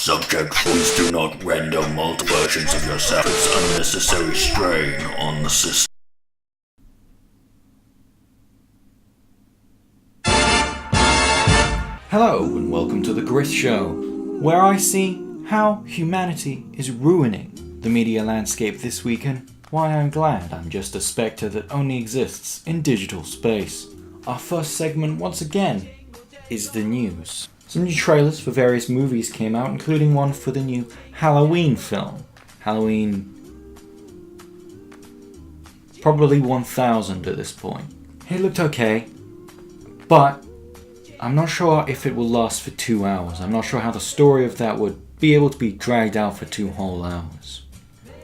Subject, please do not render multiple versions of yourself. It's unnecessary strain on the system. Hello and welcome to the Gryith Show, where I see how humanity is ruining the media landscape this week and why I'm glad I'm just a spectre that only exists in digital space. Our first segment, once again, is the news. Some new trailers for various movies came out, including one for the new Halloween film. Halloween... probably 1000 at this point. It looked okay, but I'm not sure if it will last for 2 hours. I'm not sure how the story of that would be able to be dragged out for 2 whole hours.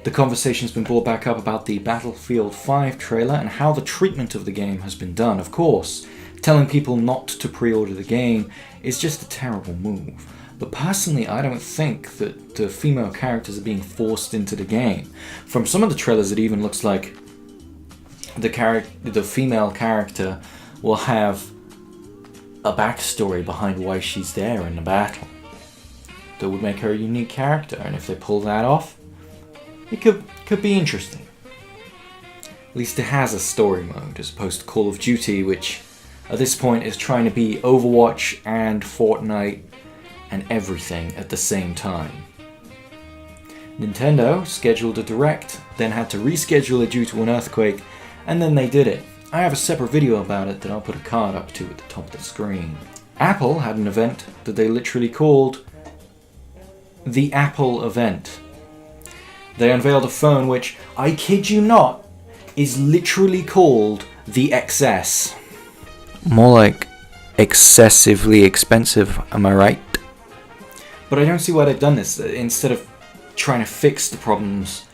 The conversation's been brought back up about the Battlefield 5 trailer and how the treatment of the game has been done. Of course, telling people not to pre-order the game is just a terrible move. But personally, I don't think that the female characters are being forced into the game. From some of the trailers, it even looks like the female character will have a backstory behind why she's there in the battle that would make her a unique character, and if they pull that off, it could be interesting. At least it has a story mode, as opposed to Call of Duty, which at this point is trying to be Overwatch and Fortnite and everything at the same time. Nintendo scheduled a direct, then had to reschedule it due to an earthquake, and then they did it. I have a separate video about it that I'll put a card up to at the top of the screen. Apple had an event that they literally called the Apple event. They unveiled a phone which, I kid you not, is literally called the XS. More like excessively expensive, am I right? But I don't see why they've done this. Instead of trying to fix the problems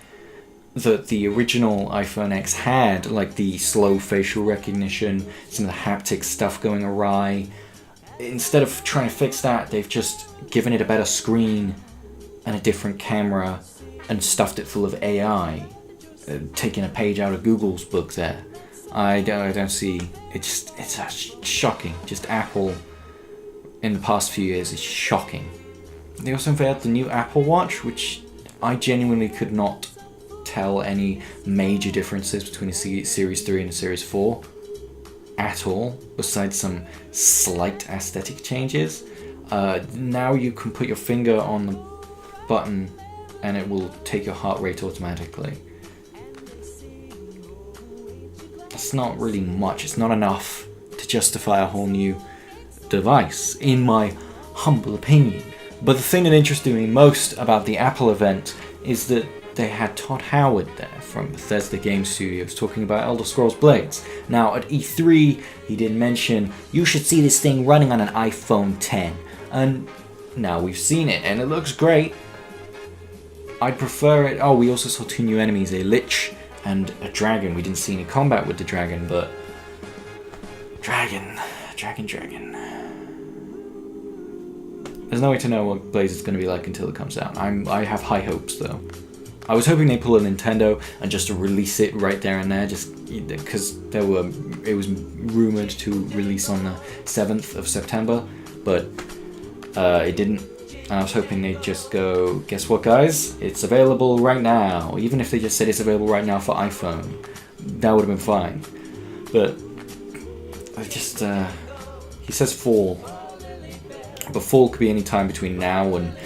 that the original iPhone X had, like the slow facial recognition, some of the haptic stuff going awry, instead of trying to fix that, they've just given it a better screen and a different camera and stuffed it full of AI, taking a page out of Google's book there. I don't see, it's shocking. Just Apple in the past few years is shocking. They also unveiled the new Apple Watch, which I genuinely could not tell any major differences between a Series 3 and a Series 4 at all, besides some slight aesthetic changes. Now you can put your finger on the button and it will take your heart rate automatically. That's not really much. It's not enough to justify a whole new device, in my humble opinion. But the thing that interested me most about the Apple event is that they had Todd Howard there from Bethesda Game Studios talking about Elder Scrolls Blades. Now at E3 he did mention, you should see this thing running on an iPhone 10. And now we've seen it and it looks great. I'd prefer it. Oh, we also saw 2 new enemies, a Lich and a dragon. We didn't see any combat with the dragon, but Dragon. There's no way to know what Blaze is going to be like until it comes out. I have high hopes though. I was hoping they'd pull a Nintendo and just release it right there and there, just because it was rumored to release on the 7th of September, but it didn't. And I was hoping they'd just go, guess what guys, it's available right now. Even if they just said it's available right now for iPhone, that would have been fine. But he says fall, but fall could be any time between now and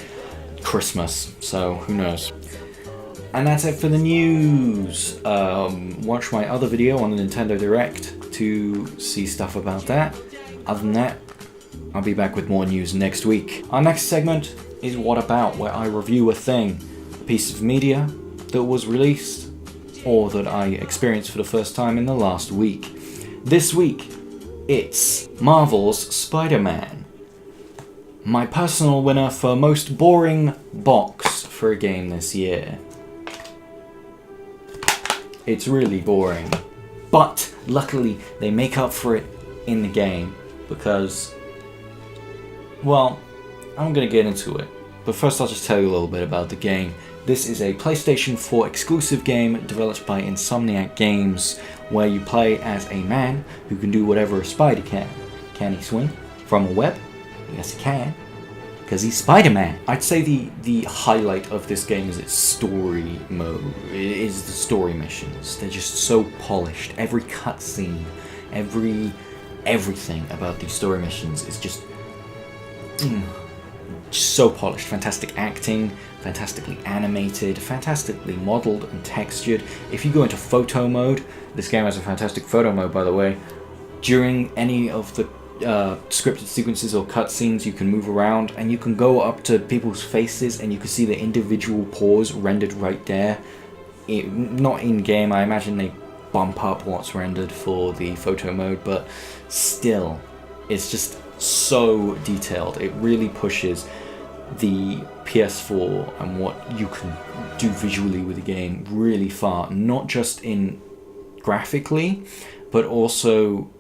Christmas, so who knows. And that's it for the news. Watch my other video on the Nintendo Direct to see stuff about that. Other than that, I'll be back with more news next week. Our next segment is What About, where I review a thing, a piece of media that was released or that I experienced for the first time in the last week. This week, it's Marvel's Spider-Man. My personal winner for most boring box for a game this year. It's really boring, but luckily they make up for it in the game because, well, I'm gonna get into it, but first I'll just tell you a little bit about the game. This is a PlayStation 4 exclusive game developed by Insomniac Games, where you play as a man who can do whatever a spider can. Can he swing from a web? Yes he can. because he's Spider-Man. I'd say the highlight of this game is its story mode, is the story missions. They're just so polished. Every cutscene, everything about these story missions is just so polished. Fantastic acting, fantastically animated, fantastically modeled and textured. If you go into photo mode, this game has a fantastic photo mode, by the way. During any of the scripted sequences or cutscenes, you can move around and you can go up to people's faces and you can see the individual pores rendered right there. Not in game, I imagine they bump up what's rendered for the photo mode, but still, it's just so detailed. It really pushes the PS4 and what you can do visually with the game really far, not just in graphically, but also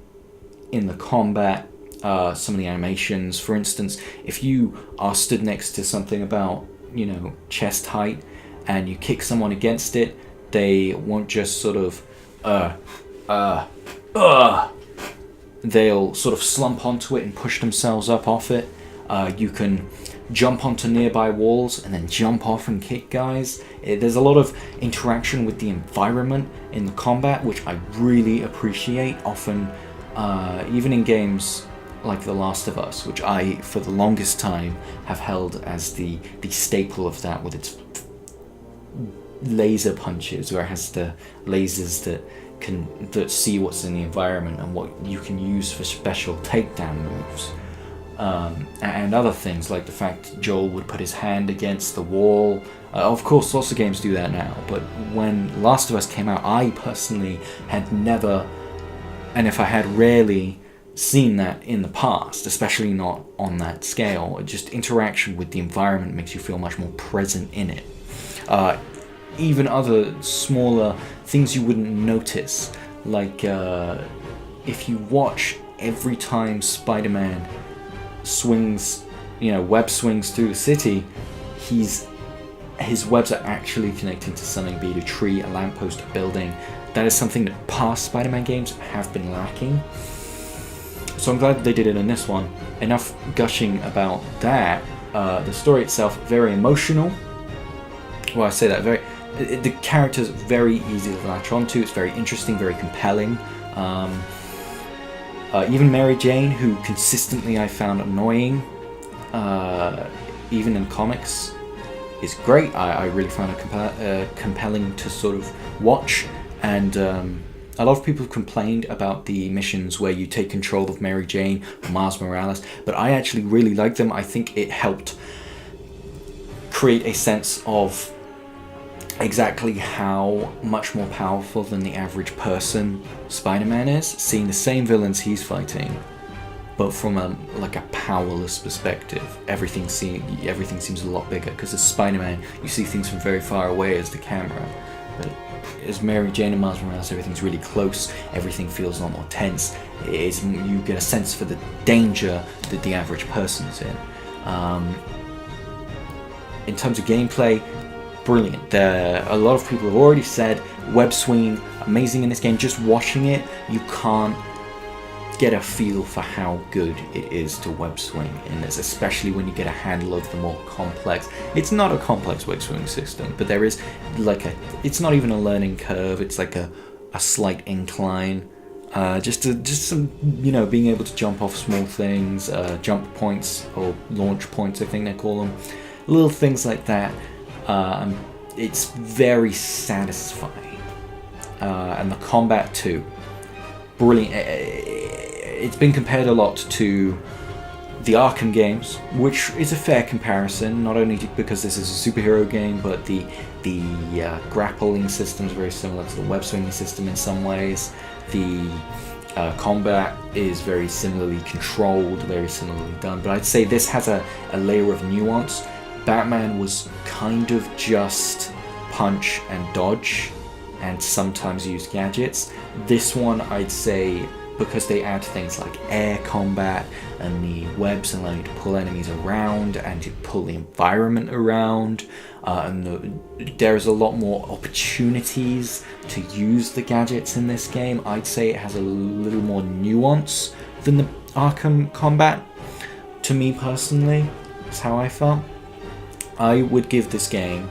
in the combat, some of the animations. For instance, if you are stood next to something about, chest height, and you kick someone against it, they won't just sort of they'll sort of slump onto it and push themselves up off it. You can jump onto nearby walls and then jump off and kick guys. There's a lot of interaction with the environment in the combat, which I really appreciate. Often, even in games like The Last of Us, which I, for the longest time, have held as the staple of that, with its laser punches, where it has the lasers that see what's in the environment and what you can use for special takedown moves. And other things, like the fact Joel would put his hand against the wall. Of course, lots of games do that now, but when Last of Us came out, I personally had never, and if I had, rarely seen that in the past, especially not on that scale. Just interaction with the environment makes you feel much more present in it. Even other smaller things you wouldn't notice, like if you watch every time Spider-Man swings, web swings through the city, his webs are actually connecting to something, be it a tree, a lamppost, a building. That is something that past Spider-Man games have been lacking. So I'm glad they did it in this one. Enough gushing about that. The story itself, very emotional. Well, I say that, the characters very easy to latch onto. It's very interesting, very compelling. Even Mary Jane, who consistently I found annoying, even in comics, is great. I really found her compelling to sort of watch. And a lot of people have complained about the missions where you take control of Mary Jane or Miles Morales, but I actually really like them. I think it helped create a sense of exactly how much more powerful than the average person Spider-Man is, seeing the same villains he's fighting, but from a powerless perspective. Everything seems a lot bigger, because as Spider-Man, you see things from very far away as the camera, but as Mary Jane and Miles Morales, everything's really close, everything feels a lot more tense. You get a sense for the danger that the average person's in. In terms of gameplay, brilliant. A lot of people have already said web swinging, amazing in this game. Just watching it, you can't get a feel for how good it is to web swing in this, especially when you get a handle of the more complex. It's not a complex web swing system, but there is it's not even a learning curve. It's like a slight incline. Just some, being able to jump off small things, jump points or launch points, I think they call them. Little things like that. It's very satisfying. And the combat too. Brilliant. It's been compared a lot to the Arkham games, which is a fair comparison, not only because this is a superhero game, but the grappling system is very similar to the web swinging system in some ways. The combat is very similarly controlled, very similarly done, but I'd say this has a layer of nuance. Batman was kind of just punch and dodge, and sometimes use gadgets. This one, I'd say, because they add things like air combat and the webs allow you to pull enemies around and to pull the environment around, and there's a lot more opportunities to use the gadgets in this game. I'd say it has a little more nuance than the Arkham combat, to me personally. That's how I felt. I would give this game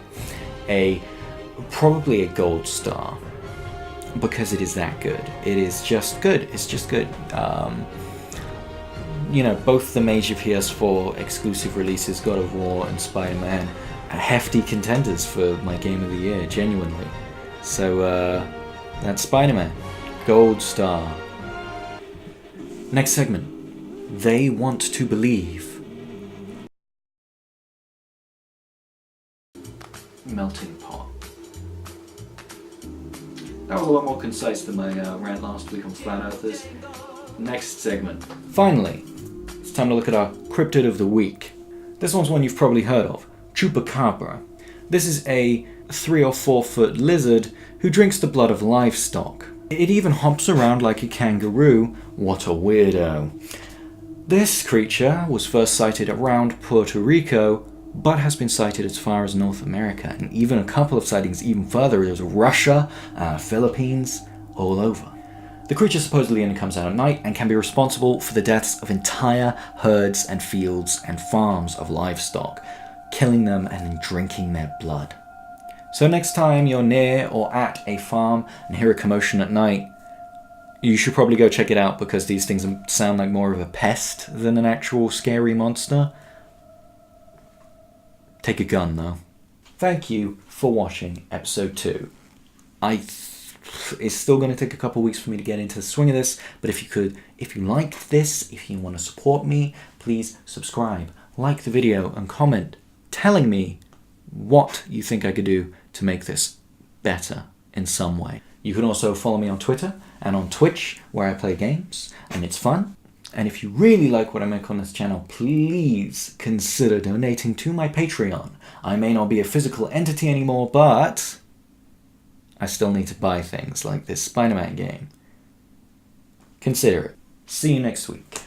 probably a gold star, because it is that good. It is just good. It's just good. Both the major PS4 exclusive releases, God of War and Spider-Man, are hefty contenders for my game of the year, genuinely. So that's Spider-Man. Gold star. Next segment. They want to believe. Melting pot. That was a lot more concise than my rant last week on Flat Earthers. Next segment. Finally, it's time to look at our Cryptid of the Week. This one's one you've probably heard of. Chupacabra. This is a 3 or 4 foot lizard who drinks the blood of livestock. It even hops around like a kangaroo. What a weirdo. This creature was first sighted around Puerto Rico, but has been sighted as far as North America, and even a couple of sightings even further. There's Russia, Philippines, all over. The creature supposedly only comes out at night and can be responsible for the deaths of entire herds and fields and farms of livestock, killing them and then drinking their blood. So next time you're near or at a farm and hear a commotion at night, you should probably go check it out, because these things sound like more of a pest than an actual scary monster. Take a gun, though. Thank you for watching episode 2. It's still going to take a couple weeks for me to get into the swing of this, but if you liked this, if you want to support me, please subscribe, like the video, and comment telling me what you think I could do to make this better in some way. You can also follow me on Twitter and on Twitch, where I play games, and it's fun. And if you really like what I make on this channel, please consider donating to my Patreon. I may not be a physical entity anymore, but I still need to buy things like this Spider-Man game. Consider it. See you next week.